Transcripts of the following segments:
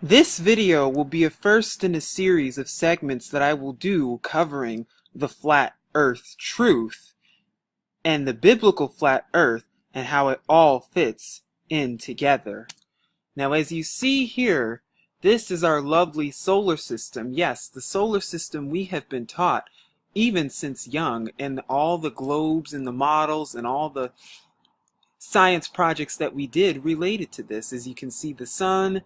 This video will be a first in a series of segments that I will do covering the flat earth truth and the biblical flat earth and how it all fits in together. Now, as you see here, this is our lovely solar system. Yes, the solar system we have been taught even since young, and all the globes and the models and all the science projects that we did related to this. As you can see, the sun,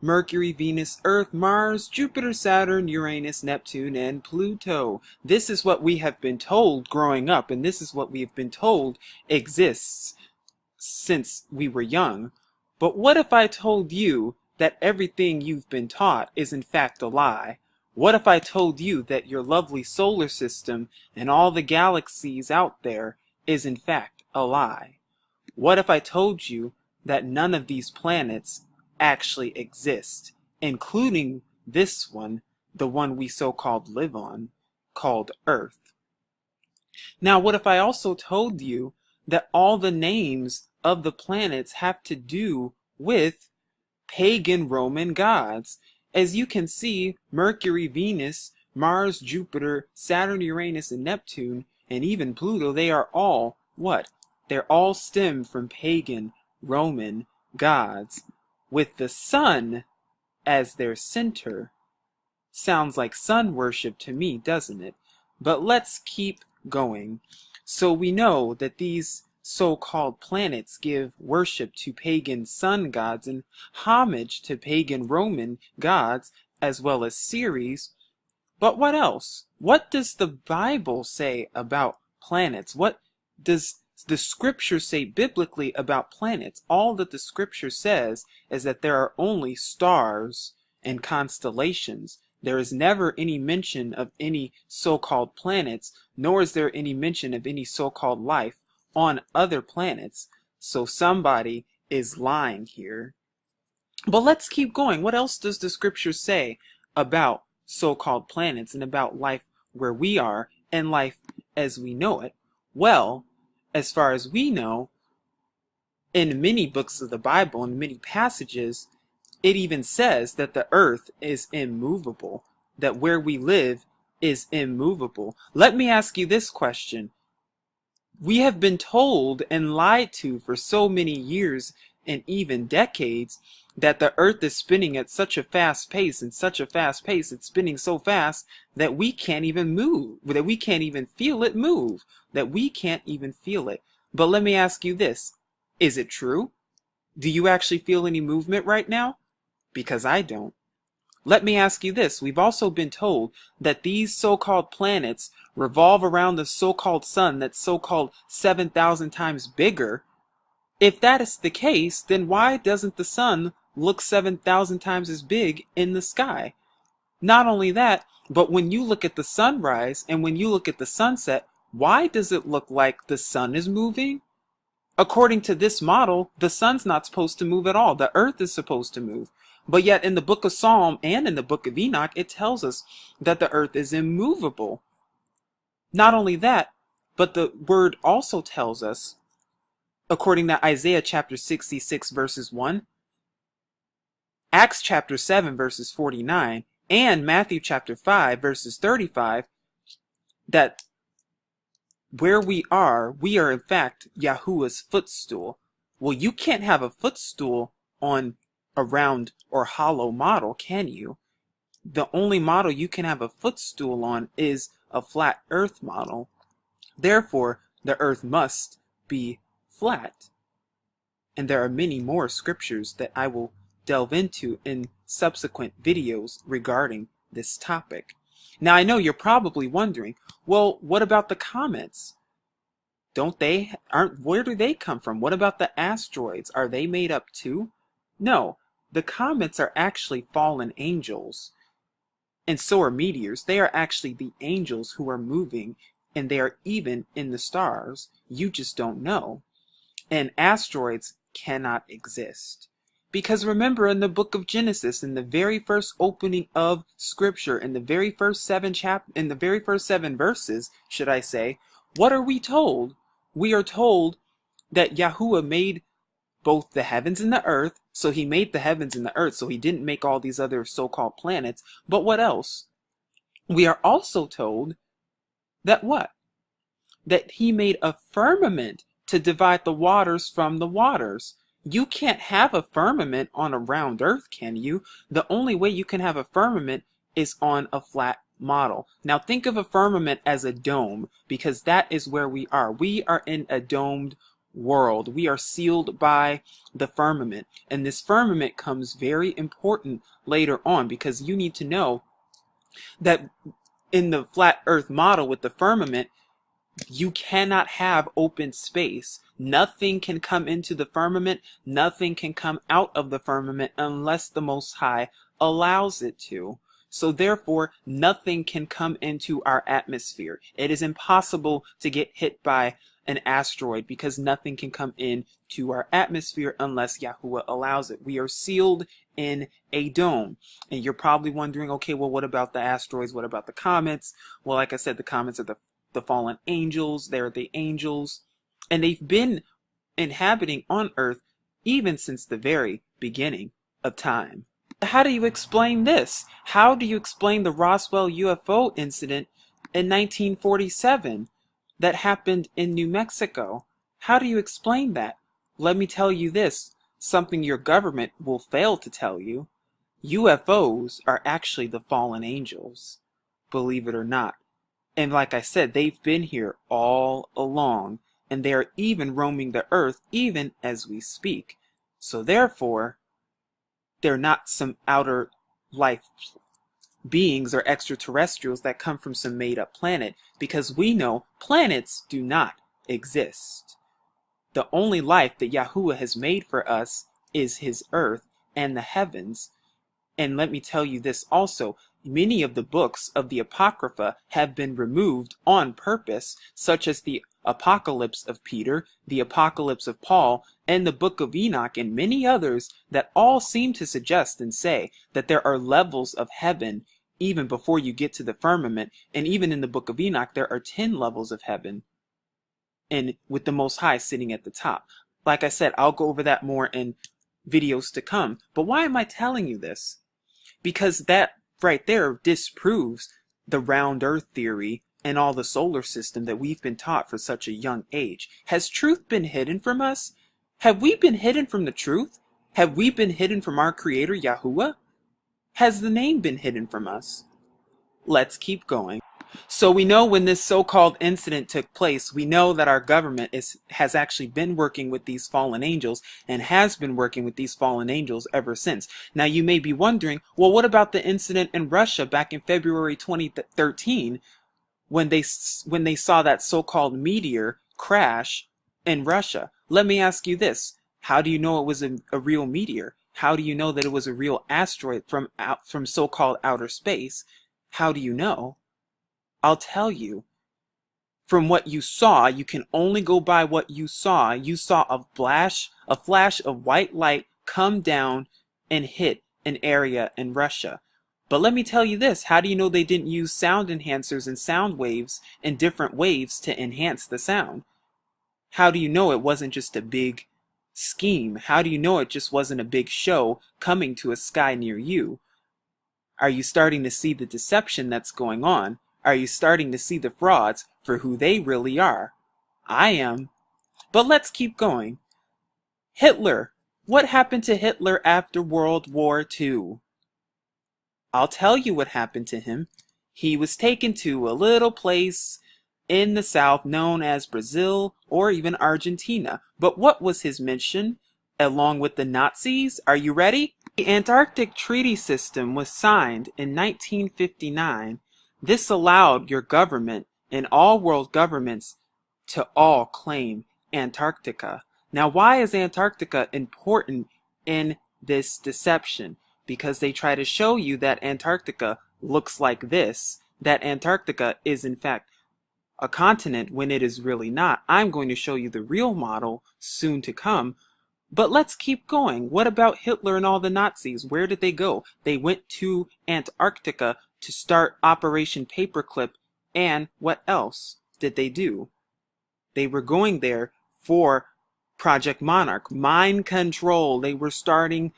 Mercury, Venus, Earth, Mars, Jupiter, Saturn, Uranus, Neptune, and Pluto. This is what we have been told growing up, and this is what we have been told exists since we were young. But what if I told you that everything you've been taught is in fact a lie? What if I told you that your lovely solar system and all the galaxies out there is in fact a lie? What if I told you that none of these planets actually exist, including this one, the one we so-called live on, called Earth? Now, what if I also told you that all the names of the planets have to do with pagan Roman gods? As you can see, Mercury, Venus, Mars, Jupiter, Saturn, Uranus, and Neptune, and even Pluto, they are all what? They're all stemmed from pagan Roman gods, with the sun as their center. Sounds like sun worship to me, doesn't it? But let's keep going. So we know that these so-called planets give worship to pagan sun gods and homage to pagan Roman gods, as well as Ceres. But what else? What does the Bible say about planets? What does the scripture say biblically about planets? All that the scripture says is that there are only stars and constellations. There is never any mention of any so-called planets, nor is there any mention of any so-called life on other planets. So somebody is lying here. But let's keep going. What else does the scripture say about so-called planets and about life where we are and life as we know it? Well, as far as we know, in many books of the Bible, in many passages, it even says that the earth is immovable, that where we live is immovable. Let me ask you this question. We have been told and lied to for so many years and even decades that the earth is spinning at such a fast pace, it's spinning so fast that we can't even move, that we can't even feel it move, that we can't even feel it. But let me ask you this, is it true? Do you actually feel any movement right now? Because I don't. Let me ask you this, we've also been told that these so-called planets revolve around the so-called sun that's so-called 7,000 times bigger. If that is the case, then why doesn't the sun look 7,000 times as big in the sky? Not only that, but when you look at the sunrise and when you look at the sunset, why does it look like the sun is moving? According to this model, the sun's not supposed to move at all. The earth is supposed to move. But yet in the book of Psalm and in the book of Enoch, it tells us that the earth is immovable. Not only that, but the word also tells us, according to Isaiah chapter 66 verses 1, Acts chapter 7 verses 49, and Matthew chapter 5 verses 35, that where we are in fact Yahuwah's footstool. Well, you can't have a footstool on a round or hollow model, can you? The only model you can have a footstool on is a flat earth model. Therefore, the earth must be flat. And there are many more scriptures that I will delve into in subsequent videos regarding this topic. Now, I know you're probably wondering, well, what about the comets? Where do they come from? What about the asteroids? Are they made up too? No, the comets are actually fallen angels. And so are meteors. They are actually the angels who are moving, and they are even in the stars. You just don't know. And asteroids cannot exist. Because remember, in the book of Genesis, in the very first opening of Scripture, in the very first seven verses, should I say, what are we told? We are told that Yahuwah made both the heavens and the earth So he made the heavens and the earth. So he didn't make all these other so-called planets. But what else? We are also told that what? That he made a firmament to divide the waters from the waters. You can't have a firmament on a round earth, can you? The only way you can have a firmament is on a flat model. Now think of a firmament as a dome, because that is where we are. We are in a domed world. We are sealed by the firmament. And this firmament comes very important later on, because you need to know that in the flat earth model with the firmament, you cannot have open space. Nothing can come into the firmament. Nothing can come out of the firmament unless the Most High allows it to. So therefore, nothing can come into our atmosphere. It is impossible to get hit by an asteroid because nothing can come into our atmosphere unless Yahuwah allows it. We are sealed in a dome. And you're probably wondering, okay, well, what about the asteroids? What about the comets? Well, like I said, the comets are the fallen angels. They're the angels, and they've been inhabiting on earth even since the very beginning of time. How do you explain this? How do you explain the Roswell UFO incident in 1947 that happened in New Mexico? How do you explain that? Let me tell you this, something your government will fail to tell you. UFOs are actually the fallen angels, believe it or not. And like I said, they've been here all along, and they are even roaming the earth even as we speak. So therefore, they're not some outer life beings or extraterrestrials that come from some made-up planet, because we know planets do not exist. The only life that Yahuwah has made for us is his earth and the heavens. And let me tell you this also, many of the books of the Apocrypha have been removed on purpose, such as the Apocalypse of Peter, the Apocalypse of Paul, and the Book of Enoch, and many others that all seem to suggest and say that there are levels of heaven even before you get to the firmament. And even in the Book of Enoch, there are 10 levels of heaven, and with the Most High sitting at the top. Like I said, I'll go over that more in videos to come. But why am I telling you this? Because that right there disproves the round earth theory and all the solar system that we've been taught for such a young age. Has truth been hidden from us? Have we been hidden from the truth? Have we been hidden from our creator Yahuwah? Has the name been hidden from us? Let's keep going. So we know when this so-called incident took place, we know that our government has actually been working with these fallen angels and has been working with these fallen angels ever since. Now you may be wondering, well, what about the incident in Russia back in February 2013 when they saw that so-called meteor crash in Russia? Let me ask you this. How do you know it was a real meteor? How do you know that it was a real asteroid from so-called outer space? How do you know? I'll tell you. From what you saw, you can only go by what you saw. You saw a flash of white light come down and hit an area in Russia. But let me tell you this, how do you know they didn't use sound enhancers and sound waves and different waves to enhance the sound? How do you know it wasn't just a big scheme? How do you know it just wasn't a big show coming to a sky near you? Are you starting to see the deception that's going on? Are you starting to see the frauds for who they really are? I am. But let's keep going. Hitler. What happened to Hitler after World War II? I'll tell you what happened to him. He was taken to a little place in the south known as Brazil or even Argentina. But what was his mission along with the Nazis? Are you ready? The Antarctic Treaty System was signed in 1959. This allowed your government and all world governments to all claim Antarctica. Now, why is Antarctica important in this deception? Because they try to show you that Antarctica looks like this, that Antarctica is in fact a continent when it is really not. I'm going to show you the real model soon to come. But let's keep going. What about Hitler and all the Nazis? Where did they go? They went to Antarctica to start Operation Paperclip, and what else did they do? They were going there for Project Monarch, mind control. They were starting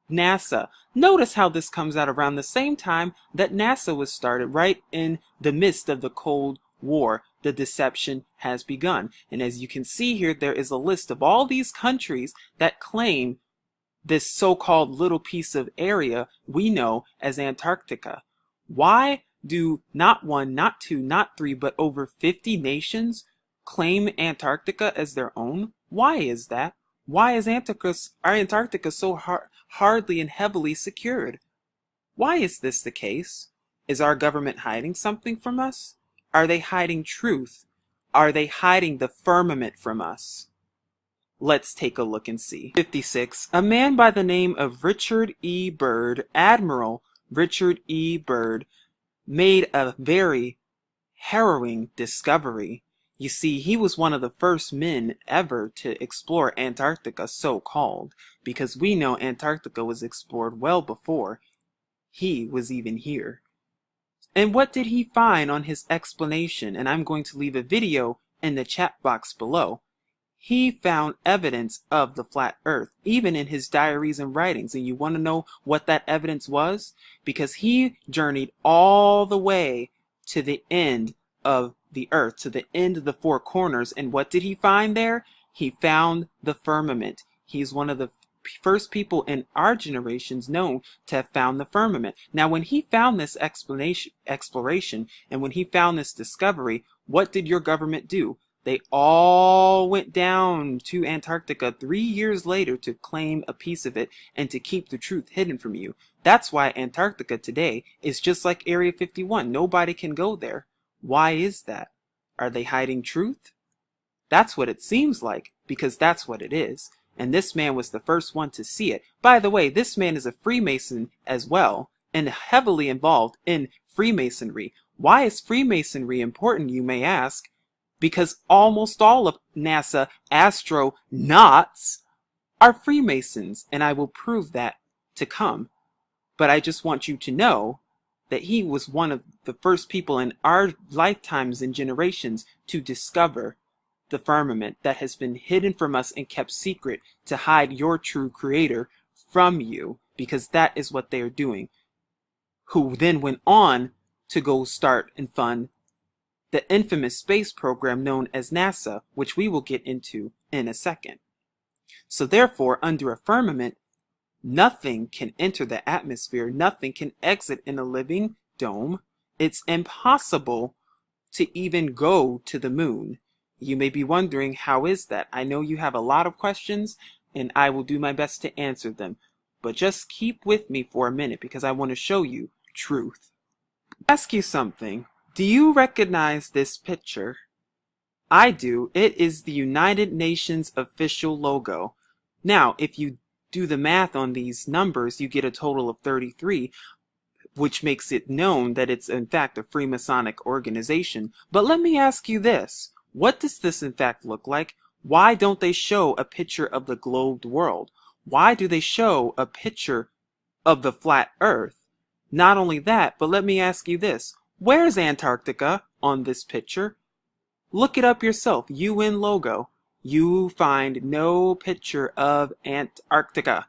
NASA. Notice how this comes out around the same time that NASA was started, right in the midst of the Cold War. The deception has begun. And as you can see here, there is a list of all these countries that claim this so-called little piece of area we know as Antarctica. Why do not one, not two, not three, but over 50 nations claim Antarctica as their own? Why is that? Why is Antarctica so hardly and heavily secured? Why is this the case? Is our government hiding something from us? Are they hiding truth? Are they hiding the firmament from us? Let's take a look and see. 56. A man by the name of Richard E. Byrd, Admiral Richard E. Byrd, made a very harrowing discovery. You see, he was one of the first men ever to explore Antarctica, so-called, because we know Antarctica was explored well before he was even here. And what did he find on his explanation? And I'm going to leave a video in the chat box below. He found evidence of the flat earth, even in his diaries and writings. And you want to know what that evidence was? Because he journeyed all the way to the end of the earth, to the end of the four corners. And what did he find there? He found the firmament. He's one of the first people in our generations known to have found the firmament. Now, when he found this exploration, and when he found this discovery, what did your government do? They all went down to Antarctica 3 years later to claim a piece of it and to keep the truth hidden from you. That's why Antarctica today is just like Area 51. Nobody can go there. Why is that? Are they hiding truth? That's what it seems like, because that's what it is. And this man was the first one to see it. By the way, this man is a Freemason as well, and heavily involved in Freemasonry. Why is Freemasonry important, you may ask? Because almost all of NASA astronauts are Freemasons, and I will prove that to come. But I just want you to know that he was one of the first people in our lifetimes and generations to discover the firmament that has been hidden from us and kept secret to hide your true creator from you, because that is what they are doing. Who then went on to go start and fund the infamous space program known as NASA, which we will get into in a second. So therefore, under a firmament, nothing can enter the atmosphere, nothing can exit in a living dome. It's impossible to even go to the moon. You may be wondering, how is that? I know you have a lot of questions, and I will do my best to answer them. But just keep with me for a minute, because I want to show you truth. Ask you something. Do you recognize this picture? I do. It is the United Nations official logo. Now, if you do the math on these numbers, you get a total of 33, which makes it known that it's in fact a Freemasonic organization. But let me ask you this. What does this in fact look like? Why don't they show a picture of the globed world? Why do they show a picture of the flat earth? Not only that, but let me ask you this. Where's Antarctica on this picture? Look it up yourself. UN logo. You find no picture of Antarctica.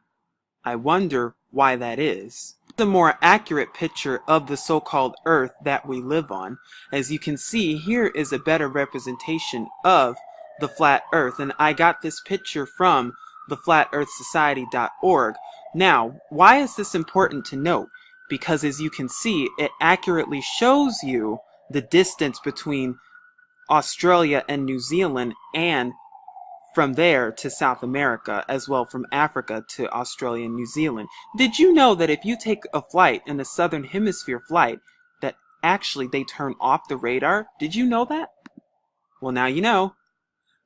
I wonder why that is. The more accurate picture of the so-called Earth that we live on. As you can see, here is a better representation of the flat Earth. And I got this picture from the flatearthsociety.org. Now, why is this important to note? Because as you can see, it accurately shows you the distance between Australia and New Zealand, and from there to South America, as well from Africa to Australia and New Zealand. Did you know that if you take a flight in the Southern Hemisphere flight, that actually they turn off the radar? Did you know that? Well, now you know.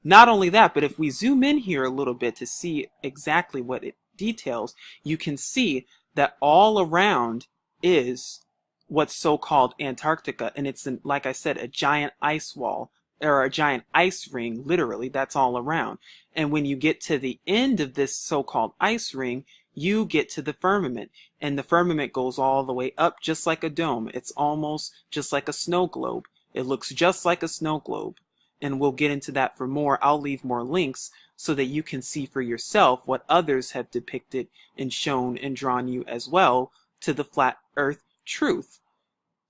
Not only that, but if we zoom in here a little bit to see exactly what it details, you can see that all around is what's so-called Antarctica, and it's, like I said, a giant ice wall, or a giant ice ring, literally. That's all around. And when you get to the end of this so-called ice ring, you get to the firmament, and the firmament goes all the way up just like a dome. It's almost just like a snow globe. It looks just like a snow globe, and we'll get into that for more. I'll leave more links so that you can see for yourself what others have depicted and shown and drawn you as well to the flat earth truth.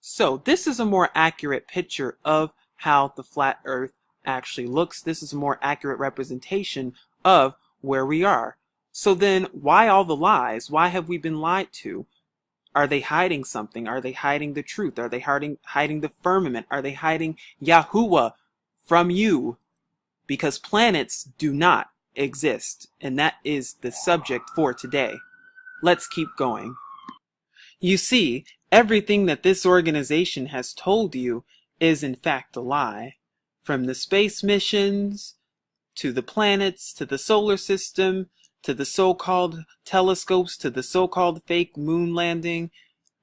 So this is a more accurate picture of how the flat earth actually looks. This is a more accurate representation of where we are. So then why all the lies? Why have we been lied to? Are they hiding something? Are they hiding the truth? Are they hiding the firmament? Are they hiding Yahuwah from you? Because planets do not exist. And that is the subject for today. Let's keep going. You see, everything that this organization has told you is in fact a lie. From the space missions, to the planets, to the solar system, to the so-called telescopes, to the so-called fake moon landing,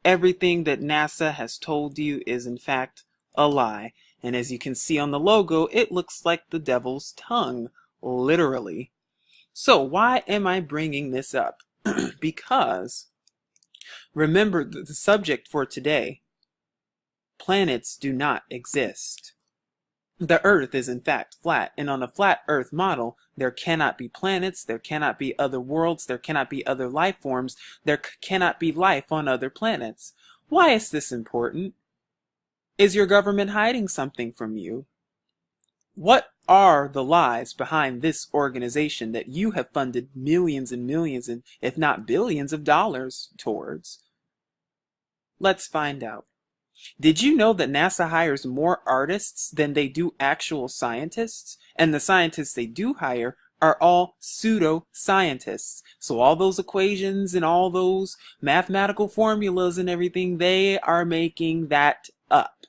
everything that NASA has told you is in fact a lie. And as you can see on the logo, it looks like the devil's tongue, literally. So why am I bringing this up? Because remember the subject for today. Planets do not exist. The Earth is in fact flat, and on a flat Earth model, there cannot be planets, there cannot be other worlds, there cannot be other life forms, there cannot be life on other planets. Why is this important? Is your government hiding something from you? What are the lies behind this organization that you have funded millions and millions, and if not billions of dollars towards? Let's find out. Did you know that NASA hires more artists than they do actual scientists? And the scientists they do hire are all pseudo-scientists. So all those equations and all those mathematical formulas and everything, they are making that up.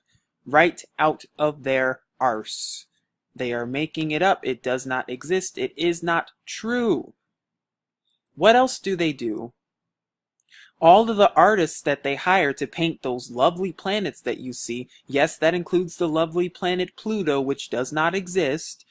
Right out of their arse. They are making it up. It does not exist. It is not true. What else do they do? All of the artists that they hire to paint those lovely planets that you see, yes, that includes the lovely planet Pluto, which does not exist.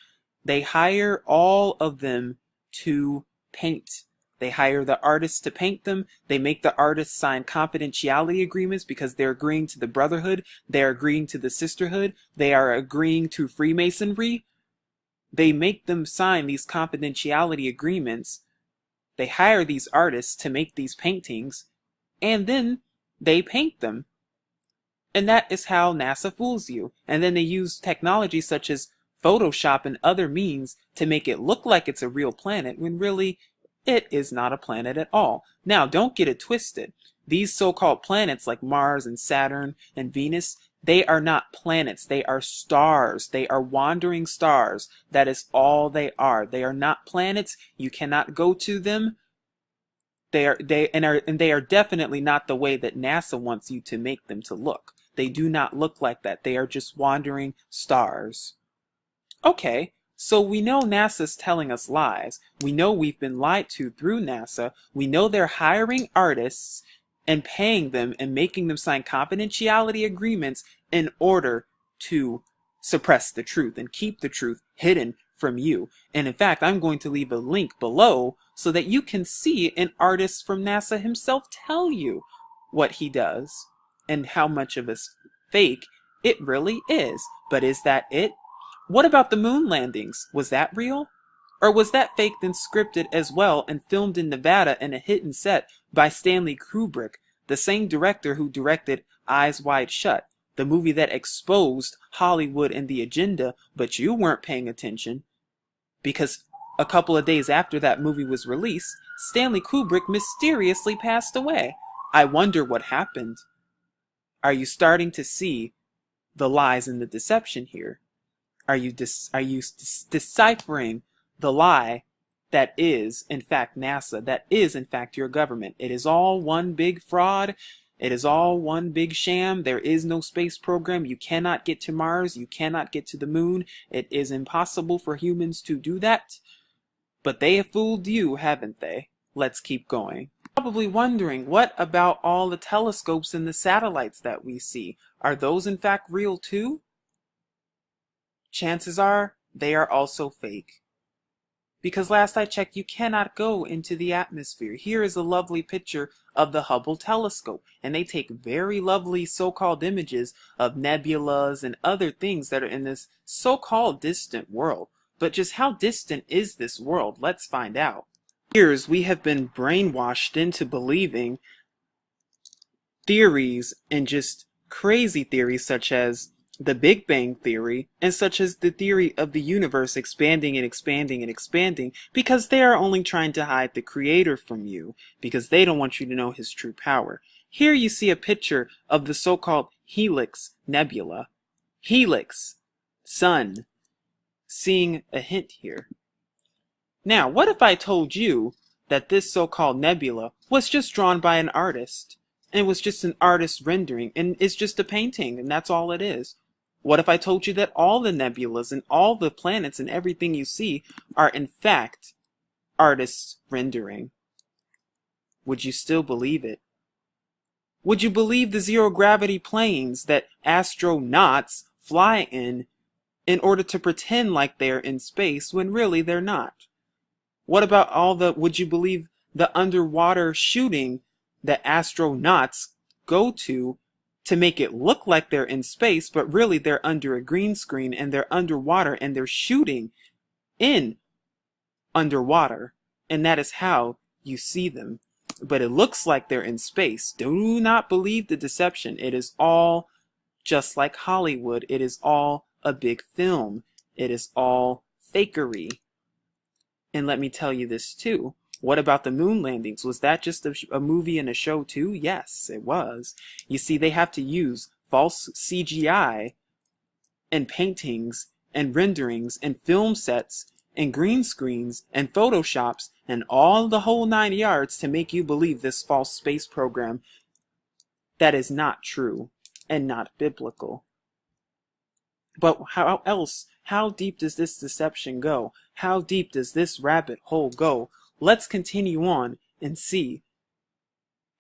They hire all of them to paint. They hire the artists to paint them. They make the artists sign confidentiality agreements because they're agreeing to the brotherhood. They're agreeing to the sisterhood. They are agreeing to Freemasonry. They make them sign these confidentiality agreements. They hire these artists to make these paintings. And then they paint them. And that is how NASA fools you. And then they use technology such as Photoshop and other means to make it look like it's a real planet when really it is not a planet at all. Now, don't get it twisted. These so-called planets like Mars and Saturn and Venus, they are not planets. They are stars. They are wandering stars. That is all they are. They are not planets. You cannot go to them. They are definitely not the way that NASA wants you to make them to look. They do not look like that. They are just wandering stars. Okay, so we know NASA's telling us lies. We know we've been lied to through NASA. We know they're hiring artists and paying them and making them sign confidentiality agreements in order to suppress the truth and keep the truth hidden from you. And in fact, I'm going to leave a link below so that you can see an artist from NASA himself tell you what he does and how much of a fake it really is. But is that it? What about the moon landings? Was that real? Or was that faked and scripted as well and filmed in Nevada in a hidden set by Stanley Kubrick, the same director who directed Eyes Wide Shut, the movie that exposed Hollywood and the agenda, but you weren't paying attention? Because a couple of days after that movie was released, Stanley Kubrick mysteriously passed away. I wonder what happened. Are you starting to see the lies and the deception here? Are you deciphering the lie that is, in fact, NASA, that is, in fact, your government? It is all one big fraud. It is all one big sham. There is no space program. You cannot get to Mars. You cannot get to the moon. It is impossible for humans to do that. But they have fooled you, haven't they? Let's keep going. Probably wondering, what about all the telescopes and the satellites that we see? Are those in fact real too? Chances are they are also fake. Because last I checked, you cannot go into the atmosphere. Here is a lovely picture of the Hubble telescope, and they take very lovely so-called images of nebulas and other things that are in this so-called distant world. But just how distant is this world? Let's find out. For years, we have been brainwashed into believing theories and just crazy theories such as the Big Bang Theory and such as the theory of the universe expanding and expanding and expanding because they are only trying to hide the creator from you because they don't want you to know his true power. Here you see a picture of the so-called Helix Nebula. Helix, sun, seeing a hint here. Now, what if I told you that this so-called nebula was just drawn by an artist? And it was just an artist's rendering, and it's just a painting, and that's all it is. What if I told you that all the nebulas and all the planets and everything you see are in fact artist's rendering? Would you still believe it? Would you believe the zero-gravity planes that astronauts fly in order to pretend like they're in space when really they're not? What about would you believe the underwater shooting that astronauts go to make it look like they're in space, but really they're under a green screen and they're underwater and they're shooting in underwater, and that is how you see them. But it looks like they're in space. Do not believe the deception. It is all just like Hollywood. It is all a big film. It is all fakery. And let me tell you this too. What about the moon landings? Was that just a movie and a show too? Yes, it was. You see, they have to use false CGI and paintings and renderings and film sets and green screens and photoshops and all the whole 9 yards to make you believe this false space program that is not true and not biblical. But how deep does this deception go? How deep does this rabbit hole go? Let's continue on and see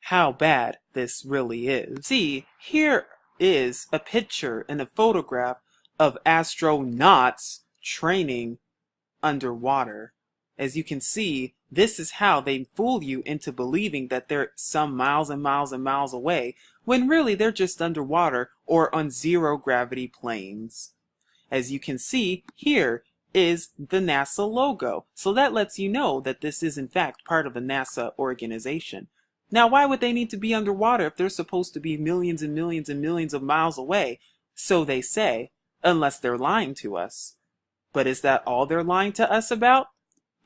how bad this really is. See, here is a picture and a photograph of astronauts training underwater. As you can see, this is how they fool you into believing that they're some miles and miles and miles away, when really they're just underwater or on zero-gravity planes. As you can see, here is the NASA logo. So that lets you know that this is in fact part of a NASA organization. Now, why would they need to be underwater if they're supposed to be millions and millions and millions of miles away? So they say, unless they're lying to us. But is that all they're lying to us about?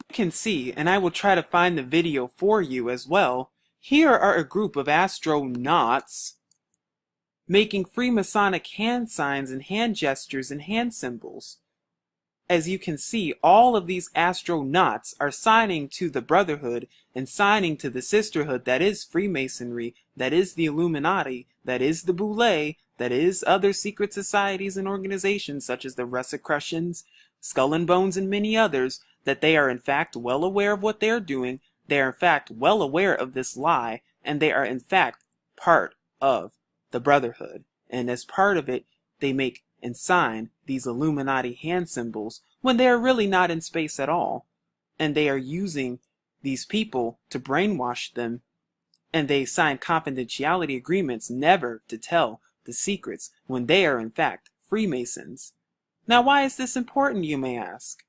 You can see, and I will try to find the video for you as well. Here are a group of astronauts making Freemasonic hand signs and hand gestures and hand symbols. As you can see, all of these astronauts are signing to the Brotherhood and signing to the Sisterhood that is Freemasonry, that is the Illuminati, that is the Boule, that is other secret societies and organizations such as the Rosicrucians, Skull and Bones, and many others, that they are in fact well aware of what they are doing, they are in fact well aware of this lie, and they are in fact part of the Brotherhood. And as part of it, they make and sign these Illuminati hand symbols when they are really not in space at all. And they are using these people to brainwash them, and they sign confidentiality agreements never to tell the secrets when they are in fact Freemasons. Now, why is this important, you may ask?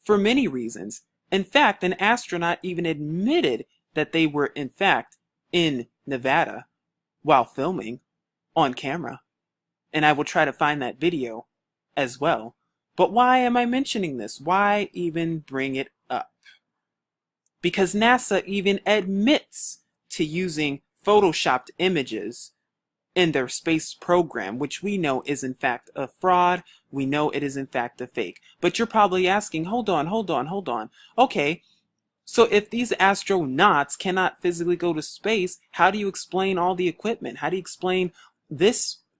For many reasons. In fact, an astronaut even admitted that they were in fact in Nevada while filming on camera. And I will try to find that video as well. But why am I mentioning this? Why even bring it up? Because NASA even admits to using photoshopped images in their space program, which we know is in fact a fraud. We know it is in fact a fake. But you're probably asking, hold on. Okay, so if these astronauts cannot physically go to space, how do you explain all the equipment? How do you explain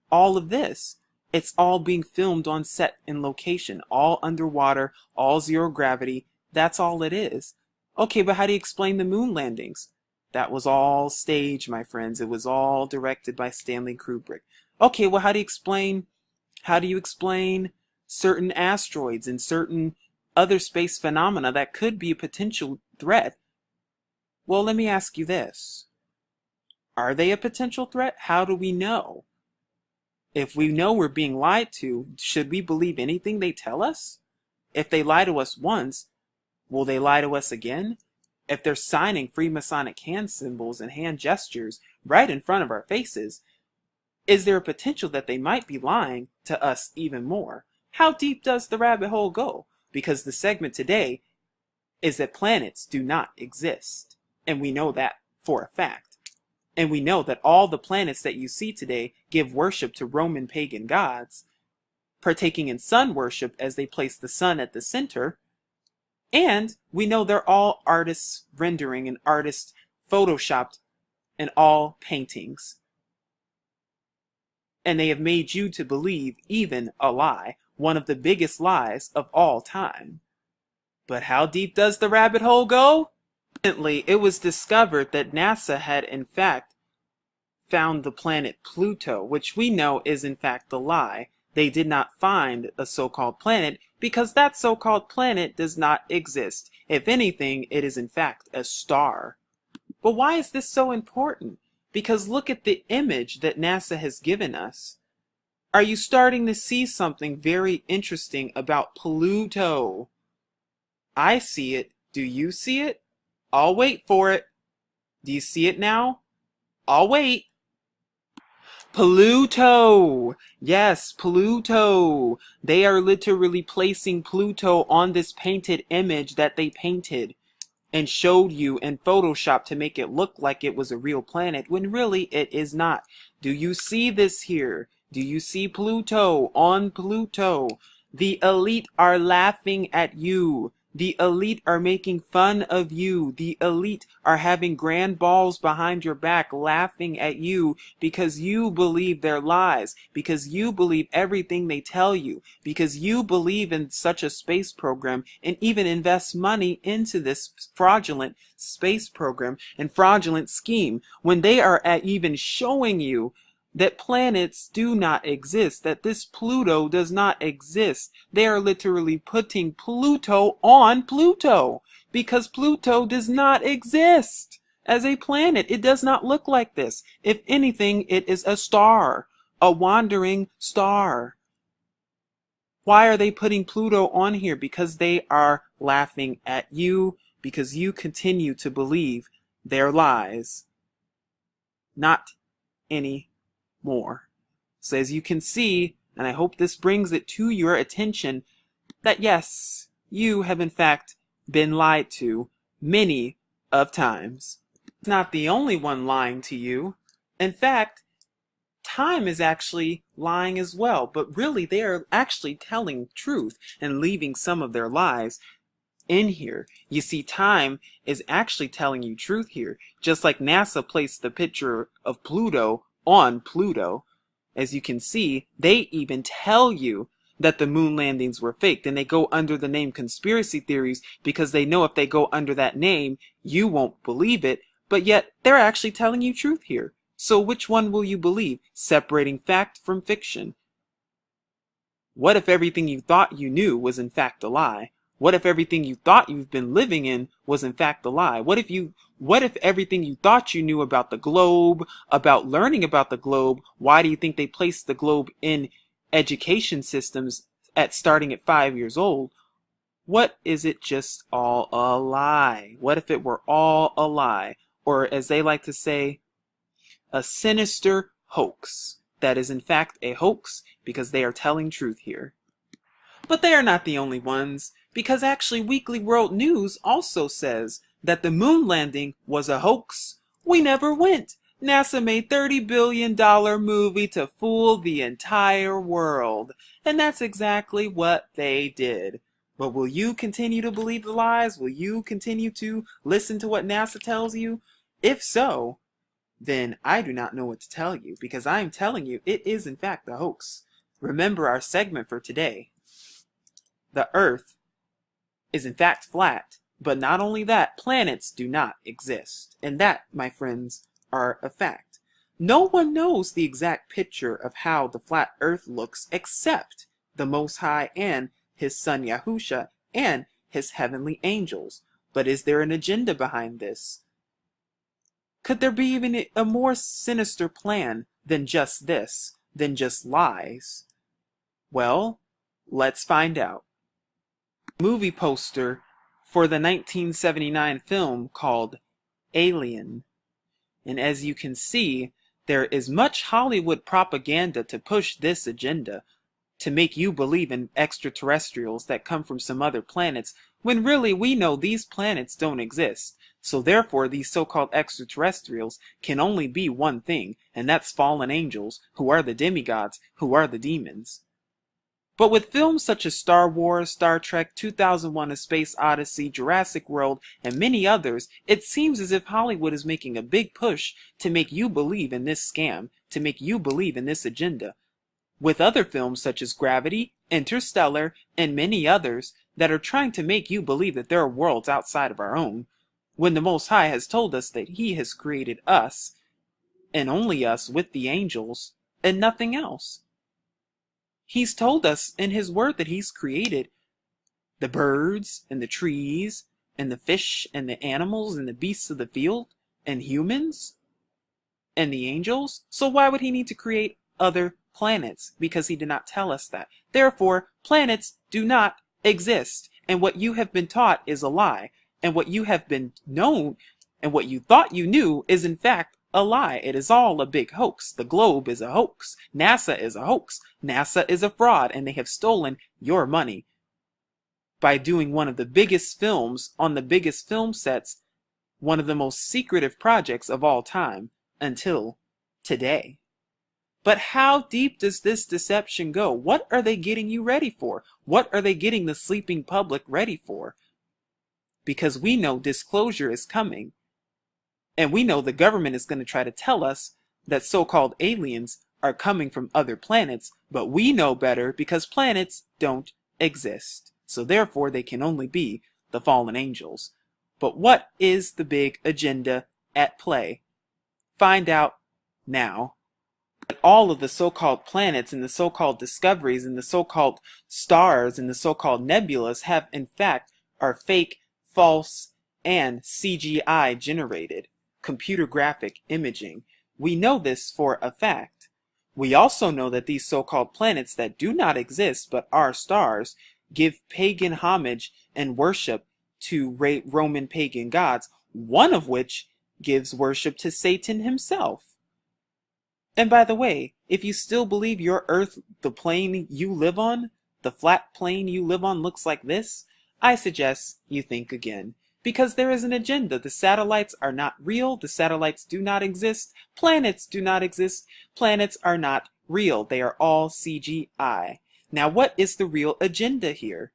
all of this? It's all being filmed on set in location, all underwater, all zero gravity. That's all it is. Okay, but how do you explain the moon landings? That was all staged, my friends. It was all directed by Stanley Kubrick. Okay, well, how do you explain certain asteroids and certain other space phenomena that could be a potential threat? Well, let me ask you this. Are they a potential threat? How do we know? If we know we're being lied to, should we believe anything they tell us? If they lie to us once, will they lie to us again? If they're signing Freemasonic hand symbols and hand gestures right in front of our faces, is there a potential that they might be lying to us even more? How deep does the rabbit hole go? Because the segment today is that planets do not exist. And we know that for a fact. And we know that all the planets that you see today give worship to Roman pagan gods, partaking in sun worship as they place the sun at the center. And we know they're all artists rendering and artists photoshopped in all paintings. And they have made you to believe even a lie, one of the biggest lies of all time. But how deep does the rabbit hole go? Recently, it was discovered that NASA had in fact found the planet Pluto, which we know is in fact a lie. They did not find a so-called planet because that so-called planet does not exist. If anything, it is in fact a star. But why is this so important? Because look at the image that NASA has given us. Are you starting to see something very interesting about Pluto? I see it. Do you see it? I'll wait for it. Do you see it now? I'll wait. Pluto! Yes, Pluto! They are literally placing Pluto on this painted image that they painted and showed you in Photoshop to make it look like it was a real planet, when really it is not. Do you see this here? Do you see Pluto on Pluto? The elite are laughing at you. The elite are making fun of you. The elite are having grand balls behind your back laughing at you because you believe their lies, because you believe everything they tell you, because you believe in such a space program and even invest money into this fraudulent space program and fraudulent scheme when they are even showing you that planets do not exist, that this Pluto does not exist. They are literally putting Pluto on Pluto because Pluto does not exist as a planet. It does not look like this. If anything, it is a star, a wandering star. Why are they putting Pluto on here? Because they are laughing at you, because you continue to believe their lies. Not any more. So as you can see, and I hope this brings it to your attention, that yes, you have in fact been lied to many of times. It's not the only one lying to you. In fact, time is actually lying as well, but really they are actually telling truth and leaving some of their lies in here. You see, time is actually telling you truth here, just like NASA placed the picture of Pluto on Pluto. As you can see, they even tell you that the moon landings were faked, and they go under the name conspiracy theories because they know if they go under that name, you won't believe it, but yet they're actually telling you truth here. So which one will you believe? Separating fact from fiction. What if everything you thought you knew was in fact a lie? What if everything you thought you've been living in was in fact a lie? What if everything you thought you knew about the globe, about learning about the globe, why do you think they placed the globe in education systems starting at 5 years old? What is it just all a lie? What if it were all a lie? Or as they like to say, a sinister hoax. That is in fact a hoax because they are telling truth here. But they are not the only ones, because actually Weekly World News also says that the moon landing was a hoax. We never went. NASA made $30 billion movie to fool the entire world. And that's exactly what they did. But will you continue to believe the lies? Will you continue to listen to what NASA tells you? If so, then I do not know what to tell you, because I am telling you it is in fact a hoax. Remember our segment for today. The Earth is in fact flat, but not only that, planets do not exist. And that, my friends, are a fact. No one knows the exact picture of how the flat Earth looks except the Most High and his son Yahusha and his heavenly angels. But is there an agenda behind this? Could there be even a more sinister plan than just this, than just lies? Well, let's find out. movie poster for the 1979 film called Alien. And as you can see, there is much Hollywood propaganda to push this agenda, to make you believe in extraterrestrials that come from some other planets, when really we know these planets don't exist. So therefore these so-called extraterrestrials can only be one thing, and that's fallen angels, who are the demigods, who are the demons. But with films such as Star Wars, Star Trek, 2001: A Space Odyssey, Jurassic World, and many others, it seems as if Hollywood is making a big push to make you believe in this scam, to make you believe in this agenda. With other films such as Gravity, Interstellar, and many others that are trying to make you believe that there are worlds outside of our own, when the Most High has told us that He has created us, and only us with the angels, and nothing else. He's told us in His Word that He's created the birds, and the trees, and the fish, and the animals, and the beasts of the field, and humans, and the angels. So why would He need to create other planets? Because He did not tell us that. Therefore, planets do not exist. And what you have been taught is a lie. And what you have been known, and what you thought you knew, is in fact a lie. It is all a big hoax. The globe is a hoax. NASA is a hoax. NASA is a fraud, and they have stolen your money by doing one of the biggest films on the biggest film sets, one of the most secretive projects of all time, until today. But how deep does this deception go? What are they getting you ready for? What are they getting the sleeping public ready for? Because we know disclosure is coming. And we know the government is going to try to tell us that so-called aliens are coming from other planets, but we know better because planets don't exist. So therefore they can only be the fallen angels. But what is the big agenda at play? Find out now. All of the so-called planets and the so-called discoveries and the so-called stars and the so-called nebulas have in fact are fake, false, and CGI generated. Computer graphic imaging. We know this for a fact. We also know that these so-called planets that do not exist but are stars give pagan homage and worship to Roman pagan gods, one of which gives worship to Satan himself. And by the way, if you still believe your Earth, the plane you live on, the flat plane you live on looks like this, I suggest you think again. Because there is an agenda. The satellites are not real. The satellites do not exist. Planets do not exist. Planets are not real. They are all CGI. Now, what is the real agenda here?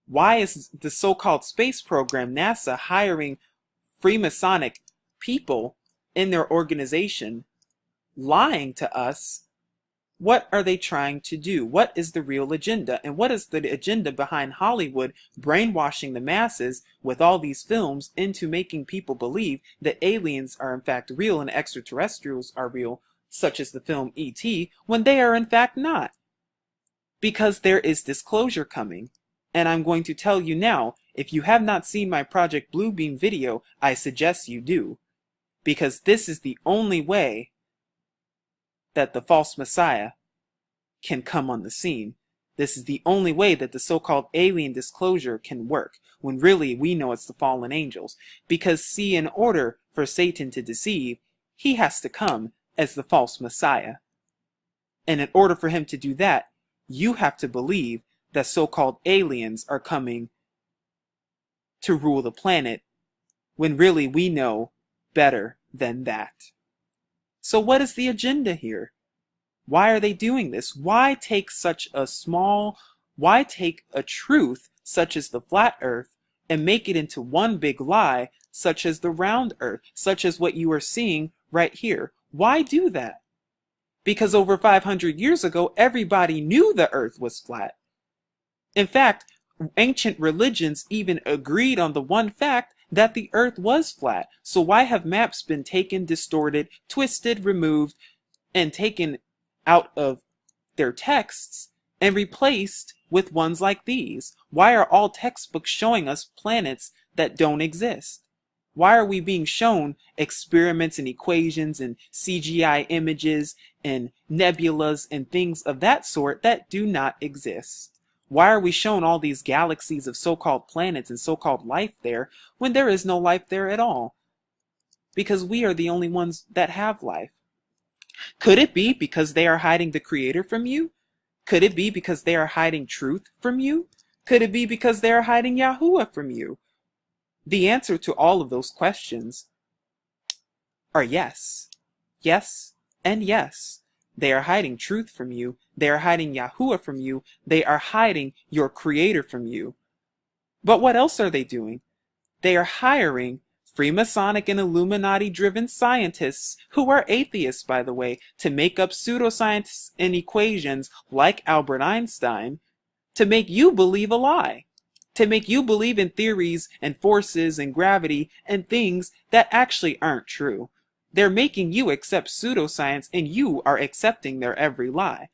Why is the so-called space program, NASA, hiring Freemasonic people in their organization, lying to us? What are they trying to do? What is the real agenda? And what is the agenda behind Hollywood brainwashing the masses with all these films into making people believe that aliens are in fact real and extraterrestrials are real, such as the film E.T., when they are in fact not? Because there is disclosure coming. And I'm going to tell you now, if you have not seen my Project Bluebeam video, I suggest you do. Because this is the only way that the false messiah can come on the scene. This is the only way that the so-called alien disclosure can work, when really we know it's the fallen angels. Because see, in order for Satan to deceive, he has to come as the false messiah. And in order for him to do that, you have to believe that so-called aliens are coming to rule the planet, when really we know better than that. So what is the agenda here? Why are they doing this? Why take why take a truth such as the flat earth and make it into one big lie such as the round earth, such as what you are seeing right here? Why do that? Because over 500 years ago, everybody knew the earth was flat. In fact, ancient religions even agreed on the one fact that the earth was flat. So why have maps been taken, distorted, twisted, removed, and taken out of their texts and replaced with ones like these? Why are all textbooks showing us planets that don't exist? Why are we being shown experiments and equations and CGI images and nebulas and things of that sort that do not exist? Why are we shown all these galaxies of so-called planets and so-called life there when there is no life there at all? Because we are the only ones that have life. Could it be because they are hiding the Creator from you? Could it be because they are hiding truth from you? Could it be because they are hiding Yahuwah from you? The answer to all of those questions are yes. Yes and yes. They are hiding truth from you. They are hiding Yahuwah from you. They are hiding your Creator from you. But what else are they doing? They are hiring Freemasonic and Illuminati-driven scientists, who are atheists, by the way, to make up pseudoscience and equations like Albert Einstein, to make you believe a lie, to make you believe in theories and forces and gravity and things that actually aren't true. They're making you accept pseudoscience, and you are accepting their every lie.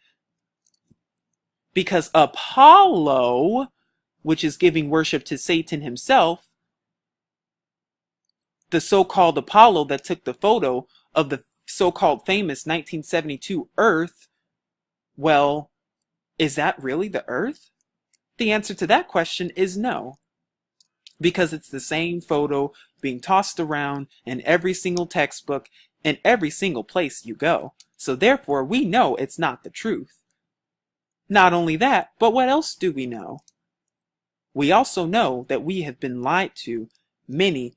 Because Apollo, which is giving worship to Satan himself, the so-called Apollo that took the photo of the so-called famous 1972 Earth, well, is that really the Earth? The answer to that question is no. Because it's the same photo being tossed around in every single textbook and every single place you go. So therefore, we know it's not the truth. Not only that, but what else do we know? We also know that we have been lied to many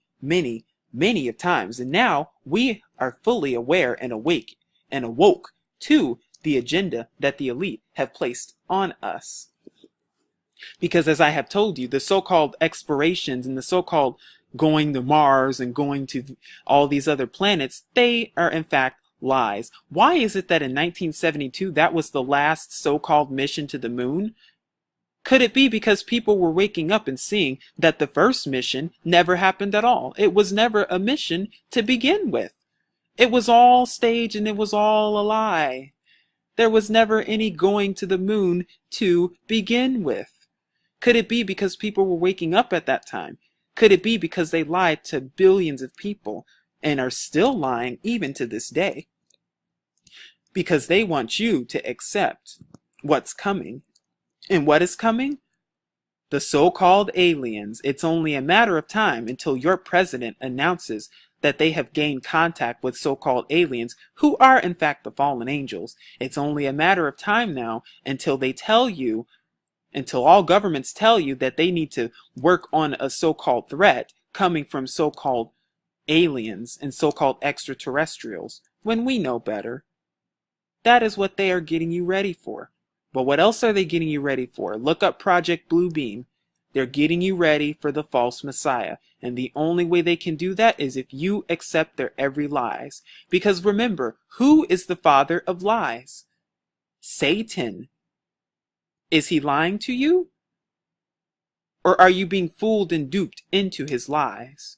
of times, and now we are fully aware and awake and awoke to the agenda that the elite have placed on us. Because as I have told you, the so-called explorations and the so-called going to Mars and going to all these other planets, they are in fact lies. Why is it that in 1972 that was the last so-called mission to the moon? Could it be because people were waking up and seeing that the first mission never happened at all? It was never a mission to begin with. It was all staged and it was all a lie. There was never any going to the moon to begin with. Could it be because people were waking up at that time? Could it be because they lied to billions of people and are still lying even to this day? Because they want you to accept what's coming. And what is coming? The so-called aliens. It's only a matter of time until your president announces that they have gained contact with so-called aliens who are in fact the fallen angels. It's only a matter of time now until they tell you, until all governments tell you that they need to work on a so-called threat coming from so-called aliens and so-called extraterrestrials, when we know better. That is what they are getting you ready for. But what else are they getting you ready for? Look up Project Blue Beam. They're getting you ready for the false Messiah. And the only way they can do that is if you accept their every lies. Because remember, who is the father of lies? Satan. Is he lying to you? Or are you being fooled and duped into his lies?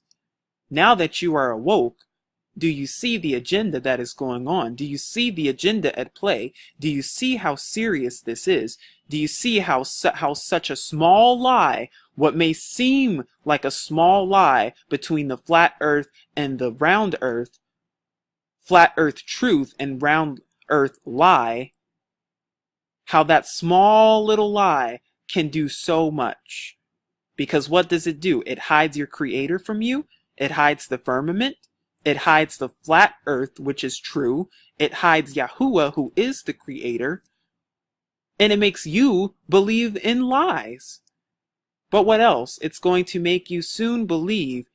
Now that you are awoke, do you see the agenda that is going on? Do you see the agenda at play? Do you see how serious this is? Do you see how such a small lie, what may seem like a small lie between the flat earth and the round earth, flat earth truth and round earth lie, how that small little lie can do so much? Because what does it do? It hides your Creator from you. It hides the firmament. It hides the flat earth, which is true. It hides Yahuwah, who is the Creator. And it makes you believe in lies. But what else? It's going to make you soon believe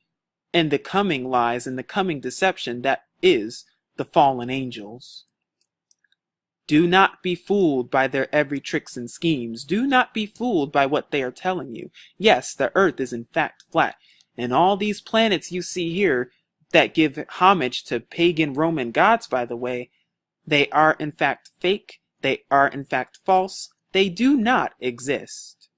in the coming lies and the coming deception that is the fallen angels. Do not be fooled by their every tricks and schemes. Do not be fooled by what they are telling you. Yes, the earth is in fact flat. And all these planets you see here that give homage to pagan Roman gods, by the way, they are in fact fake. They are in fact false. They do not exist.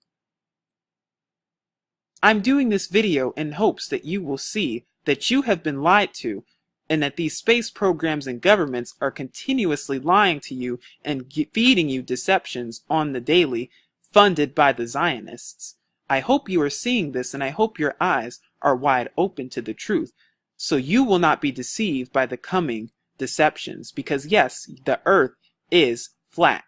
I'm doing this video in hopes that you will see that you have been lied to, and that these space programs and governments are continuously lying to you and feeding you deceptions on the daily, funded by the Zionists. I hope you are seeing this, and I hope your eyes are wide open to the truth, so you will not be deceived by the coming deceptions, because yes, the earth is flat.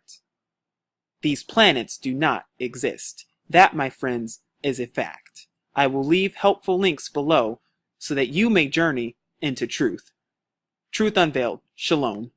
These planets do not exist. That, my friends, is a fact. I will leave helpful links below so that you may journey into truth. Truth Unveiled. Shalom.